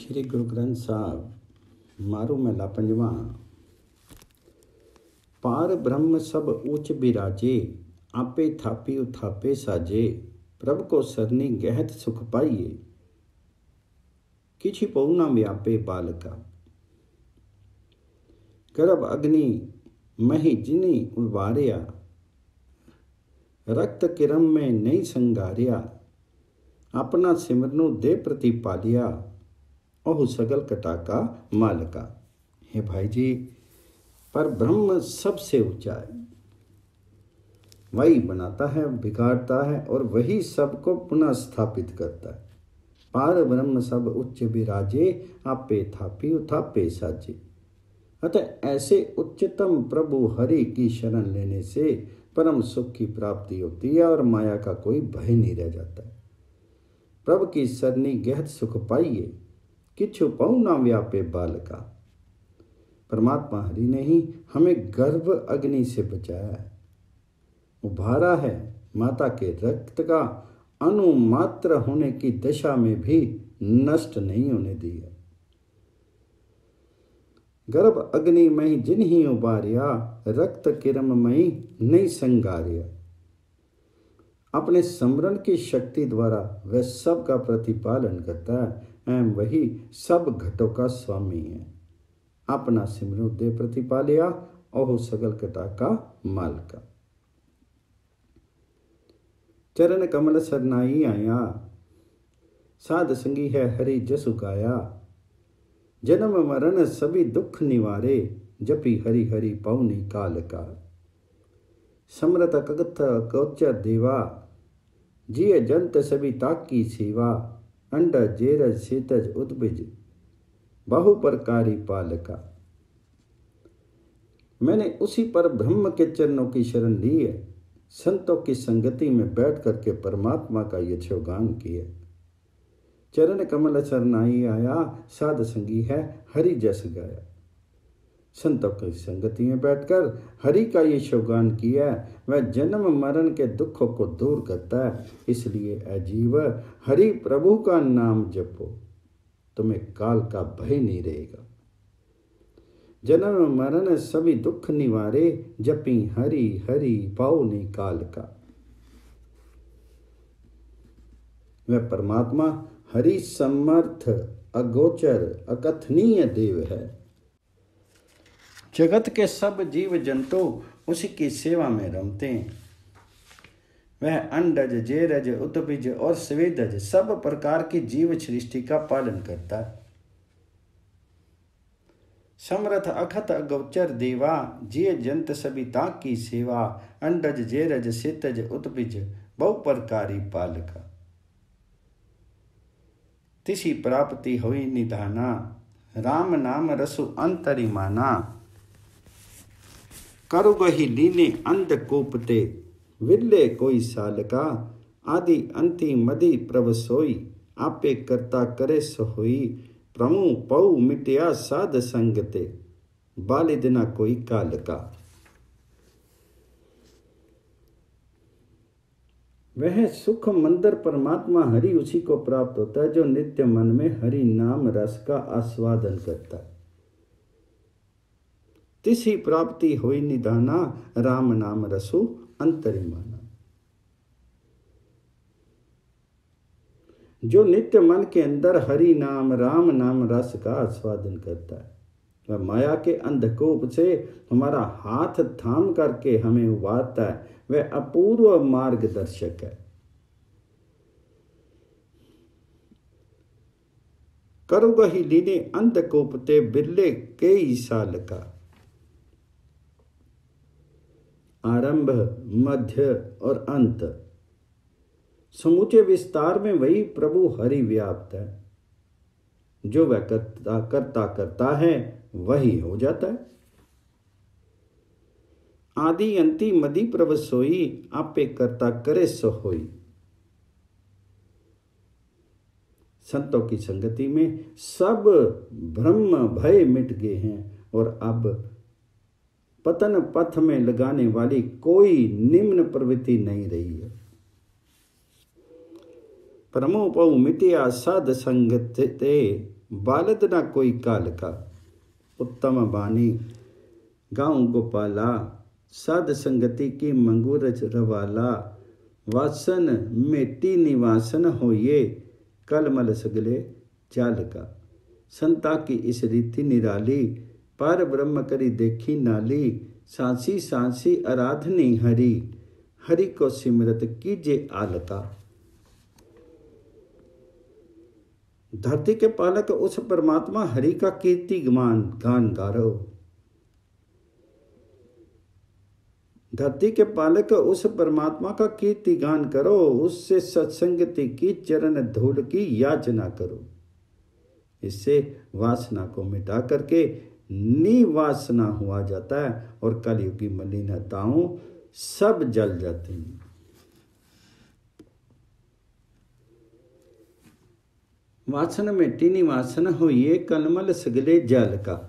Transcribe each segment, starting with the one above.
श्री गुरु ग्रंथ साहब मारू महला पंजवा। पार ब्रह्म सब ऊंच बिराजे, आपे थापी उथापे साजे। प्रभ को सरनी गहत सुख पाइए, किछि पऊ न व्यापे बालका। गर्भ अग्नि मही जिनी उबारिया, रक्त किरम में नहीं संगारिया। अपना सिमरनु दे प्रतिपालिया, ओहु सगल कटाका मालका। हे भाई जी, पर ब्रह्म सबसे ऊंचा है। वही बनाता है, बिगाड़ता है और वही सबको पुनः स्थापित करता है। पार ब्रह्म सब उच्च विराजे, आपे थापी उथापे साजे। अतः ऐसे उच्चतम प्रभु हरि की शरण लेने से परम सुख की प्राप्ति होती है और माया का कोई भय नहीं रह जाता है। प्रभु की सरनी गहत सुख पाइए, किछु पऊ ना व्यापे बालका। परमात्मा हरि ने ही हमें गर्भ अग्नि से बचाया है, उभारा है। माता के रक्त का अनुमात्र होने की दशा में भी नष्ट नहीं होने दी है। गर्भ अग्नि मई जिन्हीं उबारिया, रक्त किरम मई नहीं संगारिया। अपने समरण की शक्ति द्वारा वह सब का प्रतिपालन करता है एवं वही सब घटों का स्वामी है। अपना सिमरु दे प्रतिपालिया, ओहु सगल कटा का मालका। चरण कमल सरनाई आया, साध संगी है हरि जसु गाया। जन्म मरण सभी दुख निवारे, जपी हरि हरि पौनी काल का। समरत कगथ गोचर देवा, जिय जंत सभी ताकी सेवा। अंड जेरज सेतज उद्भिज, बहु प्रकारी पालका। मैंने उसी पर ब्रह्म के चरणों की शरण ली है। संतों की संगति में बैठ करके परमात्मा का यशोगान किया। चरण कमल सरनाई आया, साध संगी है हरि जस गाया। संतों की संगति में बैठकर हरि का ये शोगान किया। वह जन्म मरण के दुखों को दूर करता है। इसलिए अजीव हरि प्रभु का नाम जपो, तुम्हें काल का भय नहीं रहेगा। जन्म मरण सभी दुख निवारे, जपी हरि हरि पाउनी काल का। वह परमात्मा हरि समर्थ अगोचर अकथनीय देव है। जगत के सब जीव जंतु उसी की सेवा में रमते हैं। वह अंडज जेरज उद्भिज और स्वेदज सब प्रकार की जीव सृष्टि का पालन करता है। समर्थ अखत अगोचर देवा, जिय जंत सभी ताक की सेवा। अंडज जेरज सेतज उद्भिज, बहु प्रकारी पालका। तिसी प्राप्ति हुई निधाना, राम नाम रसु अंतरि माना। करुगहि लीने अंध कूपते, विरले कोई सालका। आदि अंति मदि प्रभ सोई, आपे करता करे सो होई। प्रमु पऊ मिटिया साध संगते, बालिद न कोई काल का। वह सुख मंदिर परमात्मा हरि उसी को प्राप्त होता है जो नित्य मन में हरि नाम रस का आस्वादन करता है। तिसी प्राप्ति होई निधाना, राम नाम रसु अंतरिमाना। जो नित्य मन के अंदर हरि नाम राम नाम रस का आस्वादन करता है, वह माया के अंधकूप से हमारा हाथ थाम करके हमें उबारता है। वह अपूर्व मार्गदर्शक है। करुगहि लीने अंधकूपते, बिरले कई साल का। आरंभ मध्य और अंत समूचे विस्तार में वही प्रभु हरि व्याप्त है। जो वह करता है वही हो जाता है। आदि अंति मदि प्रभ सोई, आपे करता करे सो होई। संतों की संगति में सब ब्रह्म भय मिट गए हैं और अब पतन पथ में लगाने वाली कोई निम्न प्रवृत्ति नहीं रही है। परमो पौ मिटिया साध संगते, बालद ना कोई काल का। उत्तम बानी गाँव गोपाला, साध संगति की मंगूर रवाला। वासन मेटी निवासन होइए, कलमल सगले जाल का। संता की इस रीति निराली, पर ब्रह्म करी देखी नाली। सांसी सांसी आराधनी हरि, हरि को सिमरत कीजे आलका। धरती के पालक उस परमात्मा हरि का कीर्ति गान गारो। धरती के पालक उस परमात्मा का कीर्ति गान करो। उससे सत्संगति की चरण धूल की याचना करो। इससे वासना को मिटा करके निवासना हुआ जाता है और कलयुगी मलिनताओं सब जल जाती हैं। वासन मेटी निवासन होइए, कलमल सगले जल का।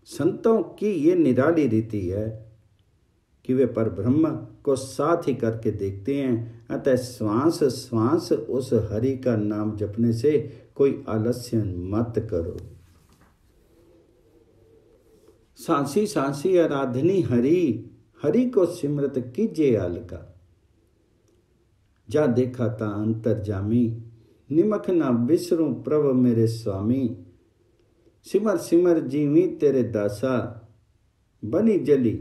संतों की ये निराली रीति है कि वे पर ब्रह्म को साथ ही करके देखते हैं। अतः श्वास श्वास उस हरि का नाम जपने से कोई आलस्य मत करो। सांसी सांसी आराधनी हरि, हरि को सिमरत कीजे आलका। जा देखा ता अंतर्जामी, निमख ना बिसरूं प्रभ मेरे स्वामी। सिमर सिमर जीवी तेरे दासा, बनी जली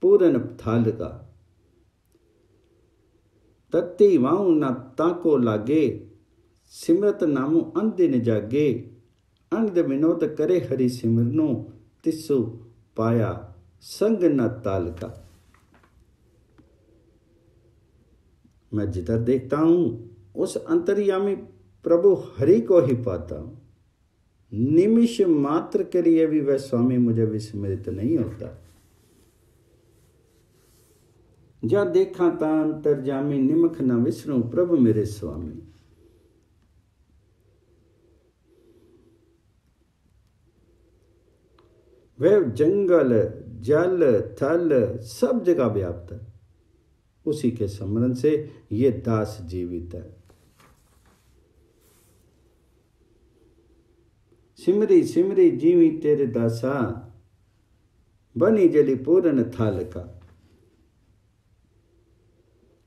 पूरन थाल का। तत्ती वाऊ ना ताको लागे, सिमरत नामु अंदिन जागे। अंध विनोद करे हरि सिमरनो, तिस्सु पाया संग न ताल का। मैं जिधर देखता हूं उस अंतर्यामी प्रभु हरि को ही पाता हूं। निमिष मात्र के लिए भी वह स्वामी मुझे विस्मृत नहीं होता। जा देखा ता अंतर्जामी, निमख न विष्णु प्रभु मेरे स्वामी। वह जंगल जल थल सब जगह व्याप्त है। उसी के स्मरण से ये दास जीवित है। सिमरी सिमरी जीवी तेरे दासा, बनी जली पूरन थाल का।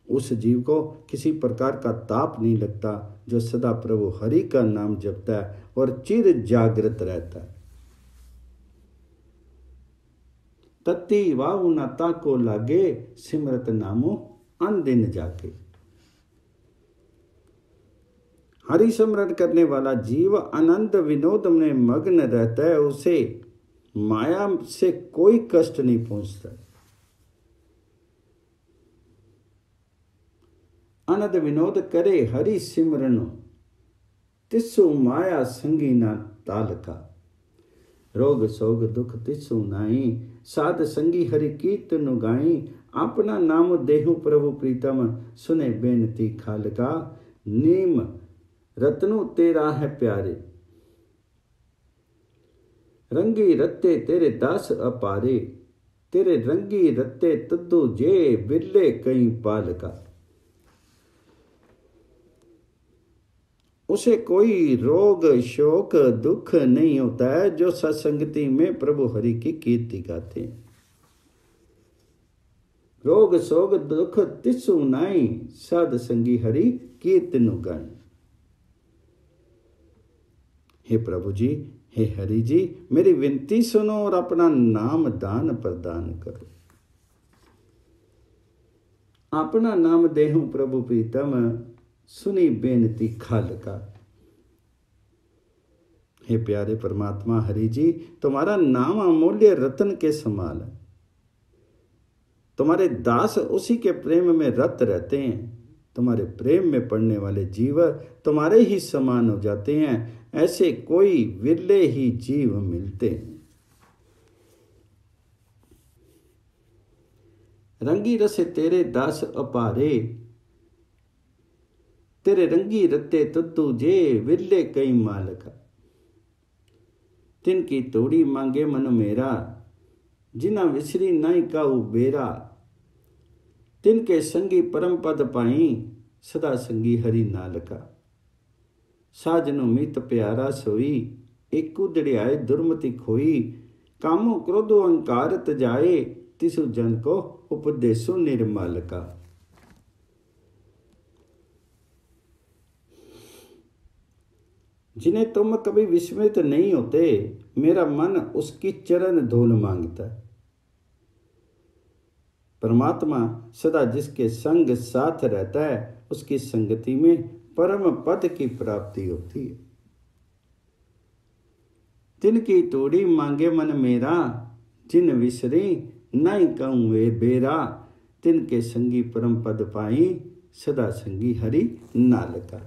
उस जीव को किसी प्रकार का ताप नहीं लगता जो सदा प्रभु हरि का नाम जपता है और चिर जागृत रहता है। तत्ती वाहु ना ताको लागे, सिमरत नामो अनदिन जाके। हरि स्मरण करने वाला जीव आनंद विनोद में मग्न रहता है। उसे माया से कोई कष्ट नहीं पहुंचता। आनंद विनोद करे हरि सिमरन, तिस्सु माया संगी ना ताल का। रोग सोग दुख तिस्सु नाई, साध संगी हरि कीर्तन गाई। अपना नाम देहु प्रभु प्रीतम, सुने बेनती खाल का। नीम रत्नु तेरा है प्यारे, रंगी रत्ते तेरे दास अपारे। तेरे रंगी रत्ते तद्दू जे, बिरले कई पाल का। उसे कोई रोग शोक दुख नहीं होता है जो सत्संगति में प्रभु हरि की कीर्ति गाते हैं। रोग शोक दुख तिस्सु नाई, साध संगी हरि कीर्तनु गाई। हे प्रभु जी, हे हरि जी, मेरी विनती सुनो और अपना नाम दान प्रदान करो। अपना नाम देहु प्रभु प्रीतम, सुनी बेनती खाल का। हे प्यारे परमात्मा हरि जी, तुम्हारा नाम अमूल्य रत्न के समान है। तुम्हारे दास उसी के प्रेम में रत रहते हैं। तुम्हारे प्रेम में पड़ने वाले जीव तुम्हारे ही समान हो जाते हैं। ऐसे कोई विरले ही जीव मिलते हैं। रंगी रसे तेरे दास अपारे, तेरे रंगी रत्ते तद्दू जे, विरले कई मालका। तिनकी तोड़ी मांगे मन मेरा, जिना विसरी नाई काऊ बेरा। तिनके संगी परम पद पाई, सदा संगी हरि नाल का। साजनो मीत प्यारा सोई, एक उदड़ियाए दुर्मति खोई। कामो क्रोधो अहंकार तजाए, तिसु जन को उपदेशो निर्मल का। जिन्हें तुम कभी विस्मित नहीं होते, मेरा मन उसकी चरण धूल मांगता है। परमात्मा सदा जिसके संग साथ रहता है, उसकी संगति में परम पद की प्राप्ति होती है। तिनकी तोड़ी मांगे मन मेरा, जिन विसरी नहीं कहूँ वे बेरा। तिनके संगी परम पद पाई, सदा संगी हरि नाल का।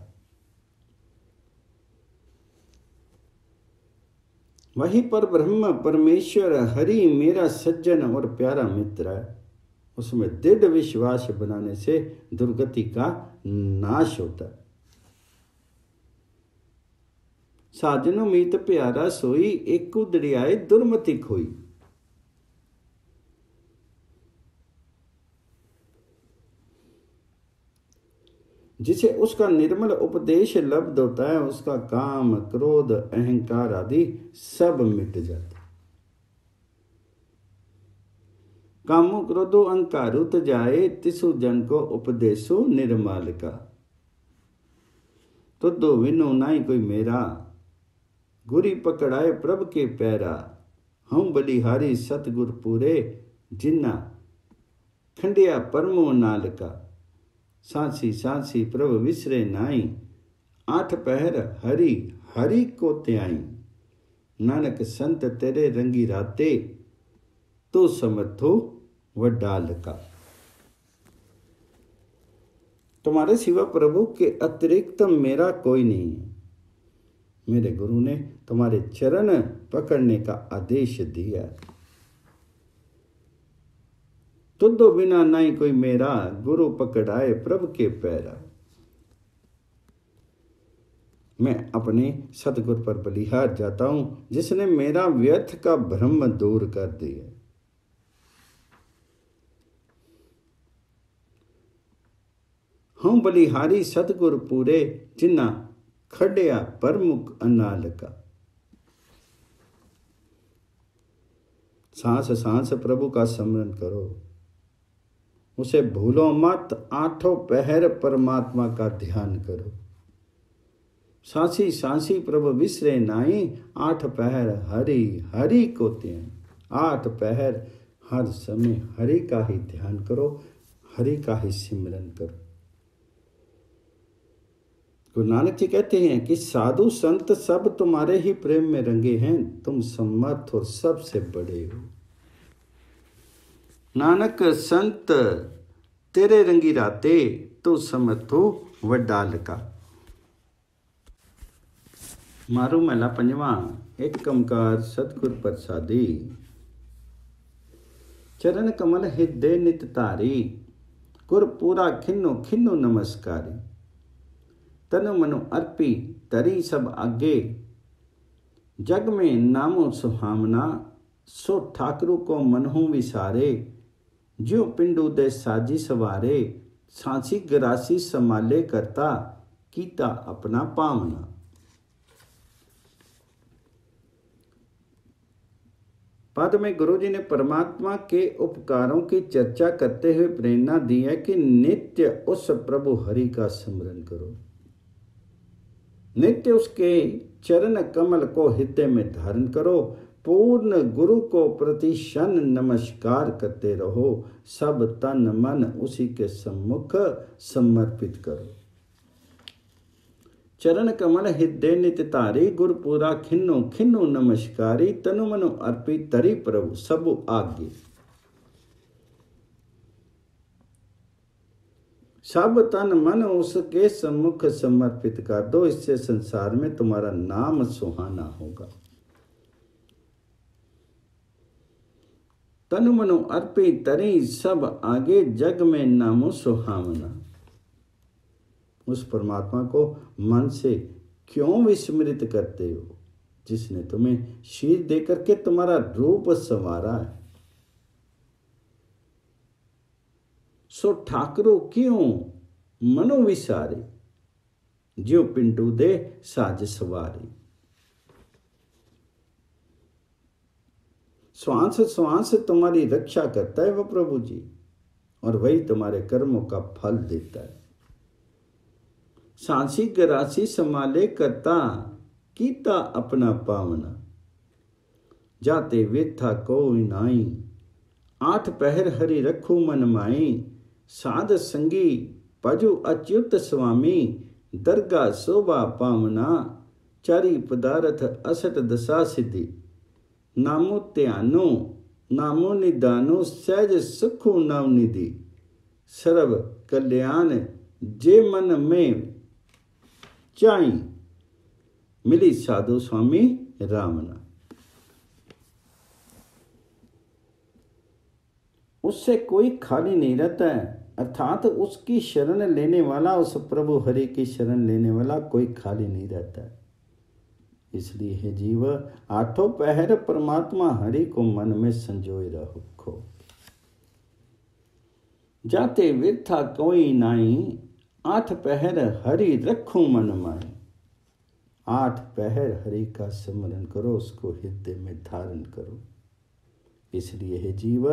वही पर ब्रह्म परमेश्वर हरि मेरा सज्जन और प्यारा मित्र है। उसमें दृढ़ विश्वास बनाने से दुर्गति का नाश होता है। साजनो मीत प्यारा सोई, एक उदड़ियाए दुर्मति खोई। जिसे उसका निर्मल उपदेश लब्ध होता है, उसका काम क्रोध अहंकार आदि सब मिट जाते। कामो क्रोधो अहंकार तजाए, तिसु जन को उपदेशो निर्मल का। तो दो विनो नाई कोई मेरा, गुरी पकड़ाए प्रभ के पैरा। हम बलिहारी सतगुर पूरे, जिन्ना खंडिया परमो नाल का। सांसी सांसी प्रभ विसरे नाई, आठ पहर हरि हरि को त्याई। नानक संत तेरे रंगी राते, तो समर्थो वडाल का। तुम्हारे सिवा प्रभु के अतिरिक्त मेरा कोई नहीं है। मेरे गुरु ने तुम्हारे चरण पकड़ने का आदेश दिया। तुदो बिना नहीं कोई मेरा, गुरु पकड़ाए प्रभु के पैरा। मैं अपने सतगुरु पर बलिहार जाता हूं, जिसने मेरा व्यर्थ का भ्रम दूर कर दिया। हम बलिहारी सतगुरु पूरे, जिन्ना खड़िया परमुख अनाल का। सांस सांस प्रभु का स्मरण करो, उसे भूलो मत। आठों पहर परमात्मा का ध्यान करो। सांसी सांसी प्रभु विसरे नाई, आठ पहर हरि हरि को त्याई। आठ पहर हर समय हरि का ही ध्यान करो, हरि का ही सिमरन करो। गुरु नानक जी कहते हैं कि साधु संत सब तुम्हारे ही प्रेम में रंगे हैं, तुम समर्थ और सबसे बड़े हो। नानक संत तेरे रंगी राते, तो समर्थो वडाल का। मारू महला पंजवा। एक ओंकार सतगुर प्रसादी। चरण कमल हृदय नित तारी, गुर पूरा खिन्नो खिन्नो नमस्कारी। तनु मनु अर्पी तरी सब आगे, जग में नामो सुहामना। सो ठाकुर को मनहु विसारे, ज्यो पिंडू दे साजी सवारे। सांसी गरासी संभाले करता, कीता अपना पावना। पद में गुरु जी ने परमात्मा के उपकारों की चर्चा करते हुए प्रेरणा दी है कि नित्य उस प्रभु हरि का स्मरण करो। नित्य उसके चरण कमल को हृदय में धारण करो। पूर्ण गुरु को प्रति शन नमस्कार करते रहो। सब तन मन उसी के सम्मुख समर्पित करो। चरण कमल हृदय नित तारी, गुर पूरा खिन्नो खिन्नो नमस्कारी। तनु मनु अर्पी तरी प्रभु सब आगे। सब तन मन उसके सम्मुख समर्पित कर दो, इससे संसार में तुम्हारा नाम सुहाना होगा। तनु मनु अर्पी तरी सब आगे, जग में नामो सुहावना। उस परमात्मा को मन से क्यों विस्मृत करते हो, जिसने तुम्हें शीर दे करके तुम्हारा रूप संवारा है। सो ठाकुरो क्यों मनो विसारे, ज्यों पिंटू दे साज सवारी। श्वास श्वास तुम्हारी रक्षा करता है वह प्रभु जी, और वही तुम्हारे कर्मों का फल देता है। सांसी गरासी संभाले करता, कीता अपना पावना। जाते वेथा कोई नाई, 8 पहर हरि रखू मन माई। साध संगी भजु अच्युत स्वामी, दरगा शोभा पावना। चारी पदार्थ असट दशा सिद्धि, नामो ध्यानो नामो निदानो। सहज सुखो नवनिधि, सर्व कल्याण जे मन में चाई। मिली साधु स्वामी रामना। उससे कोई खाली नहीं रहता है, अर्थात उसकी शरण लेने वाला, उस प्रभु हरि की शरण लेने वाला कोई खाली नहीं रहता है। इसलिए हे जीव, 8 पहर परमात्मा हरि को मन में संजोए रखो। जाते वृथा कोई नाई, 8 पहर हरि रखो मन माई। 8 पहर हरि का स्मरण करो, उसको हृदय में धारण करो। इसलिए हे जीव,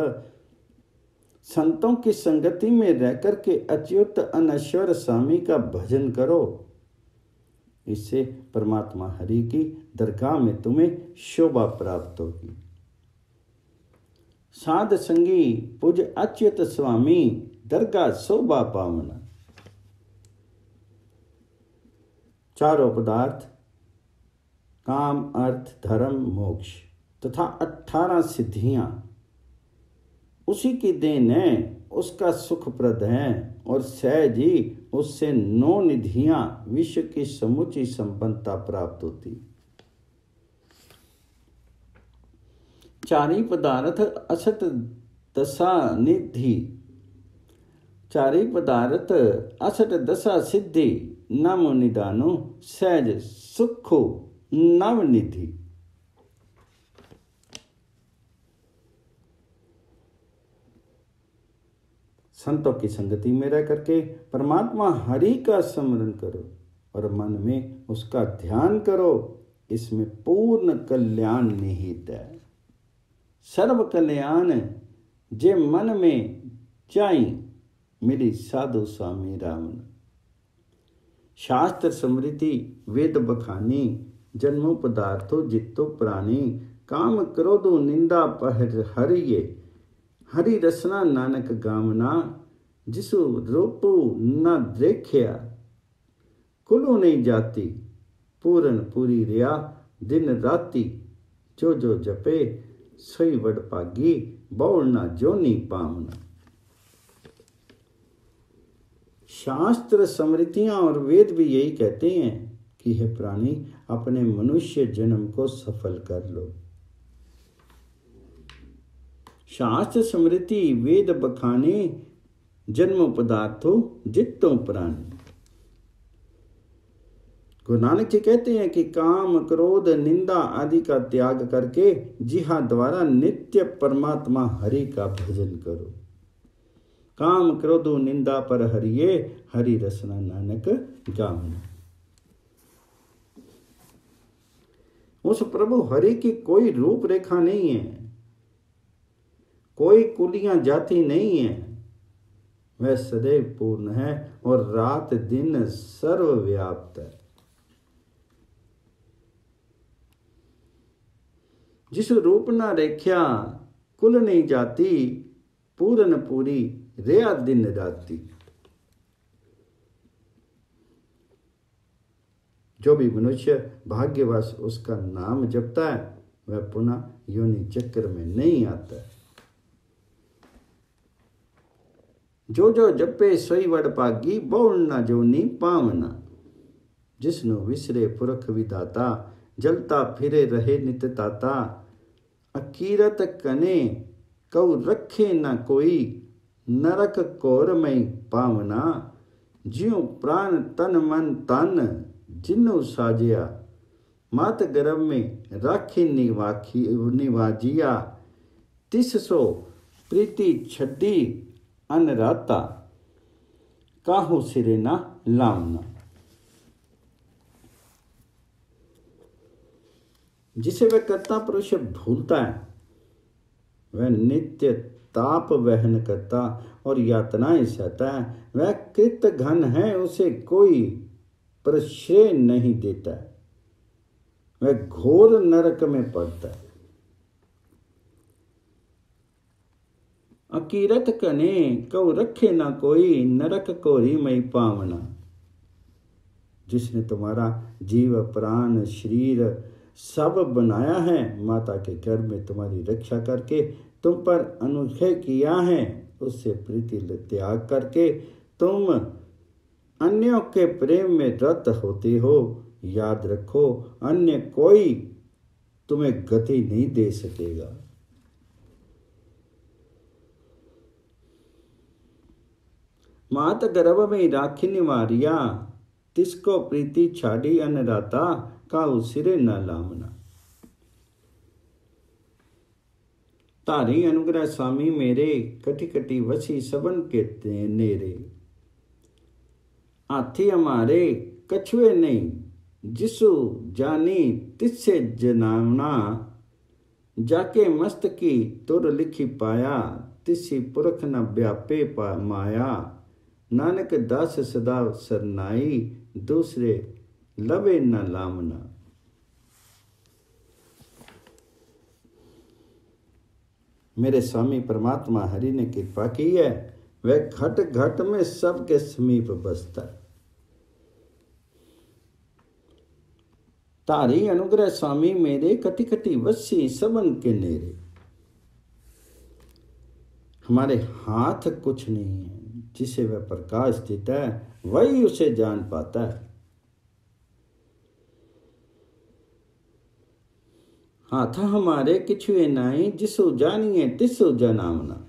संतों की संगति में रहकर के अच्युत अनश्वर स्वामी का भजन करो। इससे परमात्मा हरि की दरगाह में तुम्हें शोभा प्राप्त होगी। साध संगी पूज अच्युत स्वामी, दरगाह शोभा पावना। चारों पदार्थ काम अर्थ धर्म मोक्ष तथा 18 सिद्धियां उसी की देन है, उसका सुखप्रद है, और सहज ही उससे 9 निधियां विश्व की समुची संपन्नता प्राप्त होती। चारी पदार्थ असत दशा निधि, चारी पदार्थ असट दशा सिद्धि। नामो निदानो सहज सुखो नवनिधि। संतों की संगति में रह करके परमात्मा हरि का स्मरण करो और मन में उसका ध्यान करो। इसमें पूर्ण कल्याण निहित है। सर्व कल्याण जे मन में चाई, मिली साधु स्वामी रामन। शास्त्र स्मृति वेद बखानी, जन्मों पदार्थों जितो प्राणी। काम क्रोधो निंदा पहर हरिये, हरि रसना नानक गामना। जिसु रूपो न देखिया, कुलो नहीं जाती। पूरन पूरी रिया दिन राती। जो जो जपे सोई वड पागी, बहुना जोनी पावना। शास्त्र स्मृतियां और वेद भी यही कहते हैं कि हे प्राणी, अपने मनुष्य जन्म को सफल कर लो। शास्त्र स्मृति वेद बखाने, जन्म पदार्थों जितो प्राणी। गुरु नानक जी कहते हैं कि काम क्रोध निंदा आदि का त्याग करके जिहा द्वारा नित्य परमात्मा हरि का भजन करो। काम क्रोधो निंदा पर हरिये, हरि रसना नानक गावना। उस प्रभु हरि की कोई रूप रेखा नहीं है, कोई कुलियां जाति नहीं है। वह सदैव पूर्ण है और रात दिन सर्वव्याप्त है। जिस रूप न रेख्या कुल नहीं जाती, पूरन पूरी रेया दिन राती। जो भी मनुष्य भाग्यवश उसका नाम जपता है, वह पुनः योनि चक्र में नहीं आता है। जो जो जपे सोई वड पागी, बहुना जोनी पावना। जिसनु विसरे पुरख विधाता, जलता फिरे रहे नित ताता। अकीरत कने कऊ रखे न कोई, नरक कोर में पावना। ज्यों प्राण तन मन तन, जिन्नु साजिया। मात गर्भ में राखी निवाजिया। तिस सो प्रीति छड्डी अनराता, काहू सिरे ना लावना। जिसे वह कर्ता पुरुष भूलता है, वह नित्य ताप वहन करता और यातनाएं सहता है। वह कृत घन है, उसे कोई प्रश्रय नहीं देता है, वह घोर नरक में पड़ता है। अकीरत कने कौ रखे ना कोई, नरक कोरी मई पावना। जिसने तुम्हारा जीव प्राण शरीर सब बनाया है, माता के गर्भ में तुम्हारी रक्षा करके तुम पर अनुग्रह किया है, उससे प्रीति त्याग करके तुम अन्यों के प्रेम में रत होते हो। याद रखो, अन्य कोई तुम्हें गति नहीं दे सकेगा। मात गर्भ में राखी निवारिया, तिसको प्रीति छाड़ी अनराता, काहू सिरे न लामना। तारी अनुग्रह स्वामी मेरे, कटी कटी वसी सबन के नेरे। हाथी हमारे कछुए नहीं, जिसु जानी तिससे जनावना। जाके मस्त की तुर लिखी पाया, तिसी पुरख न व्यापे माया। नानक दास सदा सरनाई, दूसरे लवे न लामना। मेरे स्वामी परमात्मा हरि ने कृपा की है, वह घट घट में सबके समीप बसता है। तारी अनुग्रह स्वामी मेरे, कटी कटी वसी सबन के नेरे। हमारे हाथ कुछ नहीं है, जिसे वह प्रकाश देता है वही उसे जान पाता है। हाथ हमारे किछुए नाई, जिसु जानिए तिसु जनावना।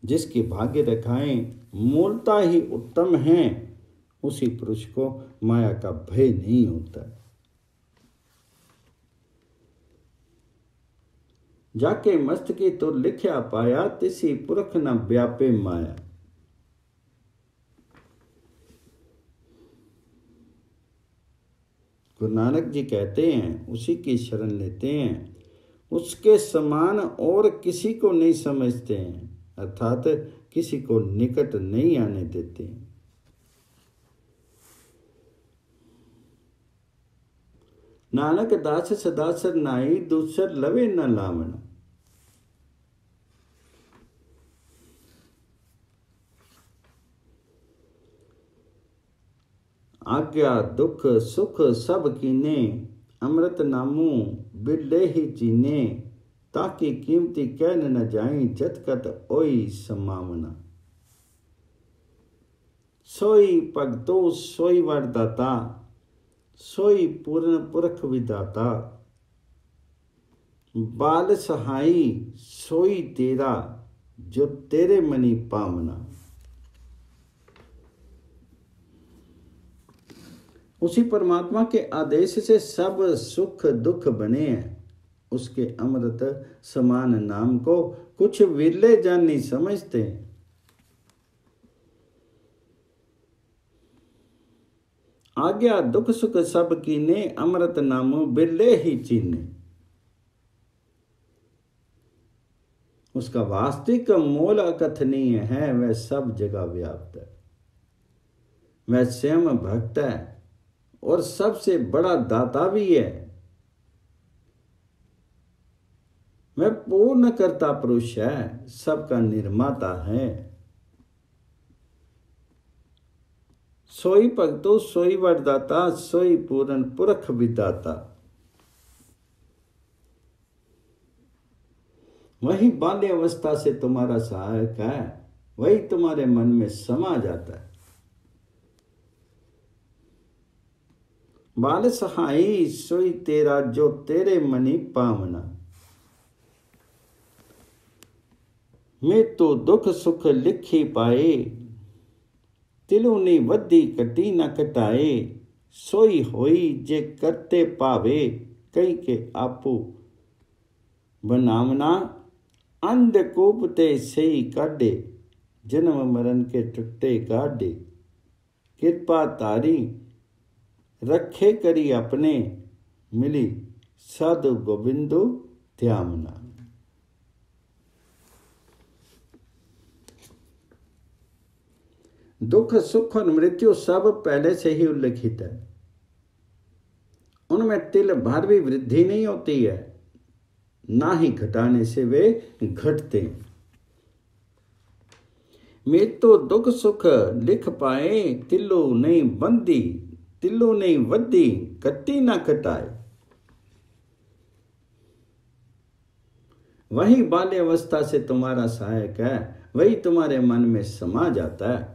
जिसकी भाग्य रेखाएं मूलता ही उत्तम हैं, उसी पुरुष को माया का भय नहीं होता। जाके मस्तकी तो लिखया पाया, तिसी पुरख न व्यापे माया। गुरु नानक जी कहते हैं, उसी की शरण लेते हैं, उसके समान और किसी को नहीं समझते हैं, अर्थात किसी को निकट नहीं आने देते हैं। नानक दास सदा सरनाई, दूसर लवे न लावण। आज्ञा दुख सुख सब कीने, अमृत नामू बिरले ही चीने। ताकि कीमती कहन न जाई, जतकत ओई समावना। सोई भगतो सोई वरदाता, सोई पूर्ण पुरख विदाता। बाल सहाई सोई तेरा, जो तेरे मनी पावना। उसी परमात्मा के आदेश से सब सुख दुख बने हैं। उसके अमृत समान नाम को कुछ विरले जन नहीं समझते। आज्ञा दुख सुख सब कीने, अमृत नामो बिरले ही चीने। उसका वास्तविक मोल अकथनीय है, वह सब जगह व्याप्त है। वह स्वयं भक्त है और सबसे बड़ा दाता भी है। वह पूर्ण कर्ता पुरुष है, सबका निर्माता है। सोई भक्तो सोई वरदाता, सोई पूर्ण पुरख विदाता। वही बाल्य अवस्था से तुम्हारा सहायक है, वही तुम्हारे मन में समा जाता है। बाल सहाई सोई तेरा, जो तेरे मनी पावना। मैं तो दुख सुख लिखी पाए, तिलुनी वधी कटी न कटाए। सोई होई जे करते पावे, कई के आपू बनावना। अंधकूप ते सही काढ़े, जन्म मरण के टुट्टे गाढ़े। कृपा तारी रखे करी अपने, मिली साधु गोविंदो त्यामना। दुख सुख और मृत्यु सब पहले से ही उल्लिखित है, उनमें तिल भर भी वृद्धि नहीं होती है, ना ही घटाने से वे घटते। मृत्यु दुख सुख लिख पाए, तिल्लो नहीं बंदी, तिल्लो नहीं वद्दी, कट्टी ना कटाए। वही बाल्य अवस्था से तुम्हारा सहायक है, वही तुम्हारे मन में समा जाता है।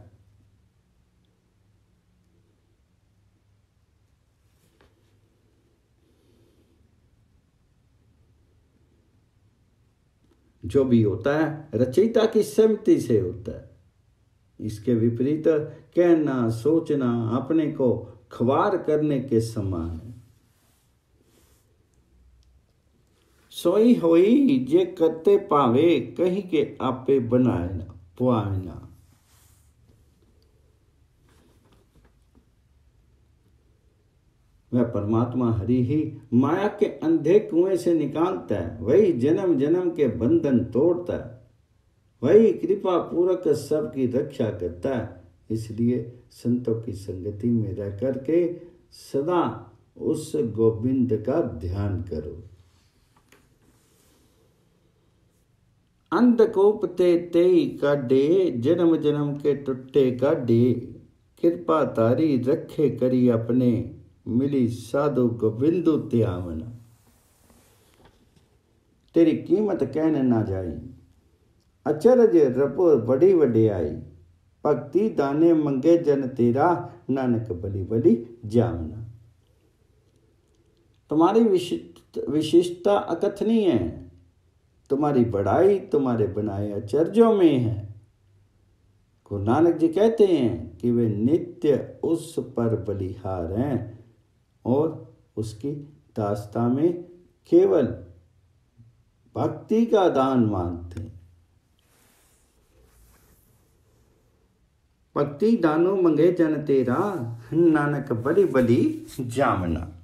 जो भी होता है रचयिता की सहमति से होता है। इसके विपरीत कहना सोचना अपने को ख्वार करने के समान है। सोई होई जे करते पावे, कहीं के आपे बनाए ना पुआए ना। वह परमात्मा हरि ही माया के अंधे कुएं से निकालता है, वही जन्म जन्म के बंधन तोड़ता है, वही कृपा पूर्वक सबकी रक्षा करता है। इसलिए संतों की संगति में रह करके सदा उस गोविंद का ध्यान करो। अंधकूप ते तेई काढे, जन्म जन्म के टुट्टे गाढे, कृपा तारी रखे करी अपने, मिली साधु गोविंदो त्यामना। तेरी कीमत कहने ना जाई, अचरज रपो बड़ी वडियाई, भक्ति दाने मंगे जन तेरा, नानक बली बली जामना। तुम्हारी विशिष्टता अकथनीय है, तुम्हारी बड़ाई तुम्हारे बनाए आचर्यों में है। गुरु नानक जी कहते हैं कि वे नित्य उस पर बलिहार हैं और उसकी दास्ता में केवल भक्ति का दान मांगते हैं। भक्ति दानो मंगे जन तेरा, नानक बली बली जामना।